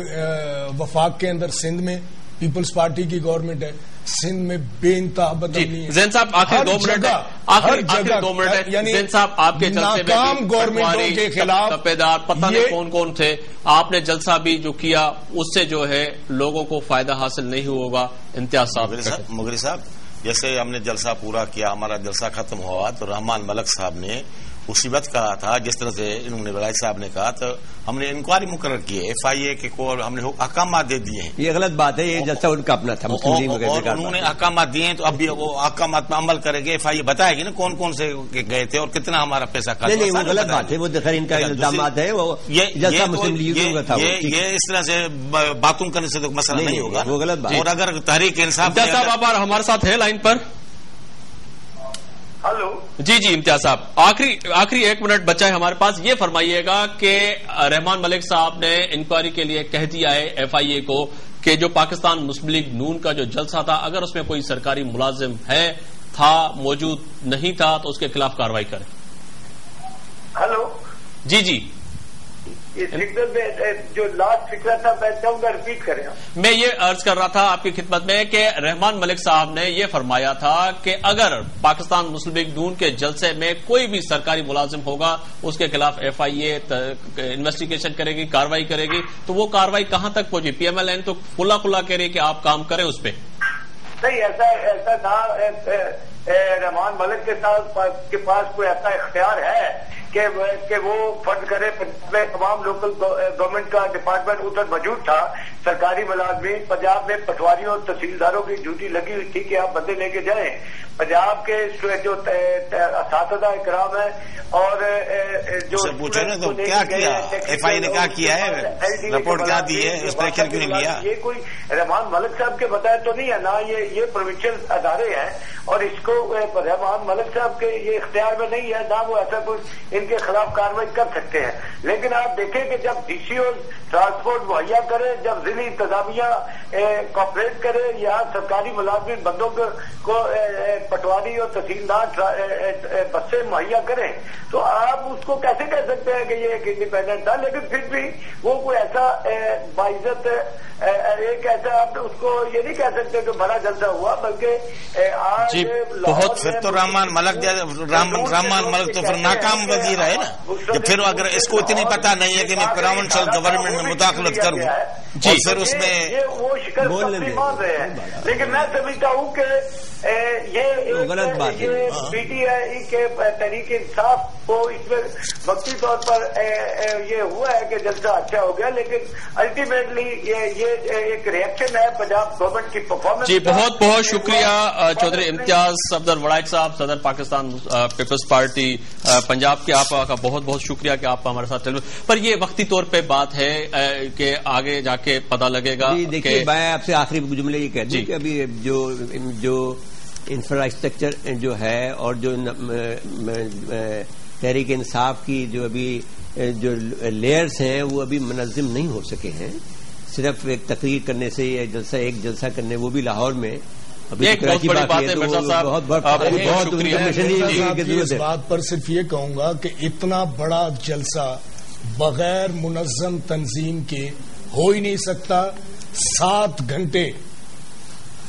وفاق کے اندر سندھ میں پیپلز پارٹی کی گورنمنٹ ہے, سندھ میں بے انتہا بدامنی ہے. زین صاحب آخر 2 منٹ ہے, آخر 2 منٹ ہے. یعنی زین صاحب آپ کے جلسے میں ناکام گورنمنٹوں کے خلاف تپیدار پتہ نہیں کون تھے, آپ نے جلسہ بھی جو کیا اس سے جو ہے لوگوں کو فائدہ حاصل نہیں ہوگا. امتیاز صاحب مغری صاحب جیسے ہم نے جلسہ پورا کیا, ہمارا جلسہ ختم ہوا تو رحمان ملک صاحب نے اسی وقت کہا تھا جس طرح سے انہوں نے ولائی صاحب نے کہا, تو ہم نے انکوائری مقرر کی ہے, ایف آئی اے کے کو ہم نے احکامات دے دیے ہیں. یہ غلط بات ہے, یہ جلسہ ان کا اپنا تھا, اور انہوں نے احکامات دیے ہیں تو اب بھی وہ احکامات پر عمل کرے گے. ایف آئی اے بتائے گی نا کون کون سے گئے تھے اور کتنا ہمارا پیسہ خرچ. نہیں وہ غلط بات ہے, وہ خیر ان کا الزامات ہے, وہ جلسہ مسلم لیگ کا تھا. یہ اس طرح سے باتوں کرنے سے تو مسئلہ نہیں ہوگا, وہ غلط بات. اور اگر تحریک انصاف صاحب آپ ہمارے ساتھ ہے لائن پر. ہلو جی جی امتیاز صاحب آخری 1 منٹ بچا ہے ہمارے پاس. یہ فرمائیے گا کہ رحمان ملک صاحب نے انکوائری کے لیے کہہ دیا ہے ایف آئی اے کو کہ جو پاکستان مسلم لیگ نون کا جو جلسہ تھا اگر اس میں کوئی سرکاری ملازم تھا موجود نہیں تھا تو اس کے خلاف کارروائی کرے. ہلو جی جی یہ سگنل میں جو لاسٹ فکر تھا میں چاہوں گا ریپیٹ کریں. میں یہ عرض کر رہا تھا آپ کی خدمت میں کہ رحمان ملک صاحب نے یہ فرمایا تھا کہ اگر پاکستان مسلم لیگ نون کے جلسے میں کوئی بھی سرکاری ملازم ہوگا اس کے خلاف FIA انویسٹیگیشن کرے گی, کاروائی کرے گی. تو وہ کاروائی کہاں تک پہنچی؟ PMLN تو کھلا کھلا کہہ رہی کہ آپ کام کریں اس پہ. نہیں, ایسا تھا رحمان ملک کے پاس کوئی ایسا اختیار ہے کہ وہ فنڈ کرے. تمام لوکل گورنمنٹ کا ڈپارٹمنٹ ادھر موجود تھا, سرکاری ملازمین. پنجاب میں پٹواریوں اور تحصیلداروں کی ڈیوٹی لگی ہوئی تھی کہ آپ بندے لے کے جائیں. پنجاب کے جو اساتذہ اکرام ہیں اور جو پوچھو نا تو کیا کیا FIA نے کیا کیا ہے, رپورٹ کیا دی ہے, اس پر ایکشن کیوں نہیں لیا؟ یہ کوئی رحمان ملک صاحب کے بتائے تو نہیں ہے نا, یہ پروونشل ادارے ہیں اور اس کو رحمان ملک صاحب کے یہ اختیار میں نہیں ہے نہ وہ ایسا کچھ ان کے خلاف کارروائی کر سکتے ہیں. لیکن آپ دیکھیں کہ جب DCO ٹرانسپورٹ مہیا کرے, جب ضلعی انتظامیہ کوآپریٹ کرے, یا سرکاری ملازمین بندوں کو پٹواری اور تحصیلدار بسیں مہیا کریں, تو آپ اس کو کیسے کہہ سکتے ہیں کہ یہ ایک انڈیپینڈنٹ تھا؟ لیکن پھر بھی وہ کوئی ایسا باعزت ایک ایسا آپ اس کو یہ نہیں کہہ سکتے کہ بڑا جلسہ ہوا, بلکہ آج بہت پھر تو رحمان ملک تو پھر ناکام وزیر ہے نا. کہ پھر اگر اس کو اتنی پتہ نہیں ہے کہ میں پراونشل گورنمنٹ میں مداخلت کروں جی پھر اس میں وہ شکست مان رہے ہیں. لیکن میں سمجھتا ہوں کہ یہ غلط بات ہے. PTI کے تحریک انصاف کو اس میں وقتی طور پر یہ ہوا ہے کہ جلسہ اچھا ہو گیا, لیکن الٹیمیٹلی یہ ایک ریئیکشن ہے پنجاب گورنمنٹ کی پرفارمنس. جی بہت بہت شکریہ چودھری امتیاز صفدر وڑائچ صاحب, صدر پاکستان پیپلز پارٹی پنجاب کے. آپ کا بہت بہت شکریہ کہ آپ ہمارے ساتھ. پر یہ وقتی طور پہ بات ہے کہ آگے جا کے پتہ لگے گا. دیکھیے میں آپ سے آخری جملے یہ کہہ دوں کہ ابھی جو انفراسٹرکچر جو ہے اور جو تحریک انصاف کی جو ابھی جو لیئرز ہیں وہ ابھی منظم نہیں ہو سکے ہیں. صرف ایک تقریر کرنے سے یا ایک جلسہ کرنے, وہ بھی لاہور میں. ایک بہت بڑی بات ہے مرزا صاحب, بہت شکریہ. اس بات پر صرف یہ کہوں گا کہ اتنا بڑا جلسہ بغیر منظم تنظیم کے ہو ہی نہیں سکتا. 7 گھنٹے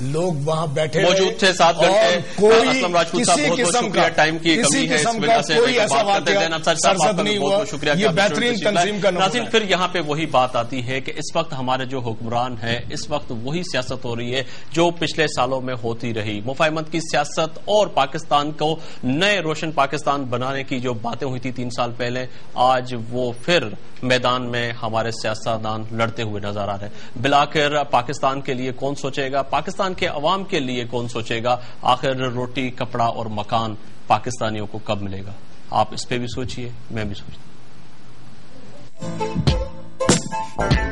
لوگ وہاں بیٹھے موجود تھے, 7 گھنٹے. اسلم راجپوت صاحب بہت بہت شکریہ, ٹائم کی کمی ہے, اس وجہ سے بات کرتے ہیں. صاحب کا بہت بہت شکریہ. یہ بہترین تنظیم کا ناظرین پھر یہاں پہ وہی بات آتی ہے کہ اس وقت ہمارے جو حکمران ہیں, اس وقت وہی سیاست ہو رہی ہے جو پچھلے سالوں میں ہوتی رہی. مفاہمت کی سیاست اور پاکستان کو نئے روشن پاکستان بنانے کی جو باتیں ہوئی تھی 3 سال پہلے, آج وہ پھر میدان میں ہمارے سیاستدان لڑتے ہوئے نظر آ رہے ہیں. بالآخر پاکستان کے لیے کون سوچے گا, پاکستان کے عوام کے لیے کون سوچے گا؟ آخر روٹی کپڑا اور مکان پاکستانیوں کو کب ملے گا؟ آپ اس پہ بھی سوچئے, میں بھی سوچتا ہوں.